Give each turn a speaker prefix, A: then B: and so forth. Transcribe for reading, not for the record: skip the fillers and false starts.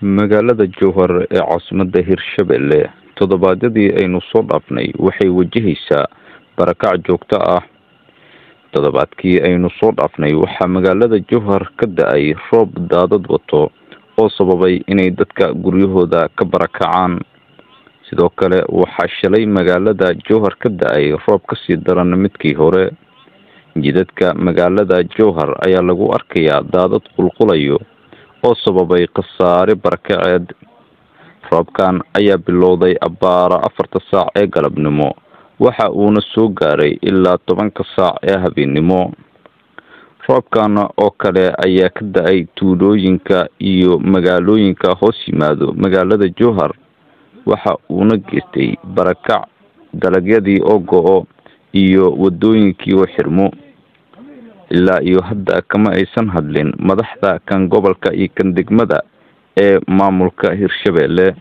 A: magaalada Jowhar ee caasimadda Hirshabelle toddobaadyadii aynu soo dhaafnay waxay wajahaysaa barakac joogto ah. Toddobaadkii aynu soo dhaafnay waxaa magaalada Jowhar ka da'ay roob daadad wato oo sababay inay dadka guryahooda ka barakacaan. sidoo kale waxaa shalay magaalada Jowhar ka da'ay roob ka sii daran midkii hore. jidadka magaalada Jowhar ayaa lagu arkayaa daadad qulqulayo oo sababay khasaare barakaceed. roobkan ayaa bilowday abbaara 4 saac ee galabnimo waxa uuna soo gaaray ilaa 10 saac ee habeenimo. roobkan oo kale ayaa ka da'ay tuulooyinka iyo magaalooyinka hoos yimaado magaalada Jowhar waxa uuna geystay barakac, dalagyadii oo go'o iyo wadooyinkii oo xirmo. ilaa iyo hadda kama aysan hadlin madaxda kan gobolka iyo kan degmada ee maamulka Hirshabelle.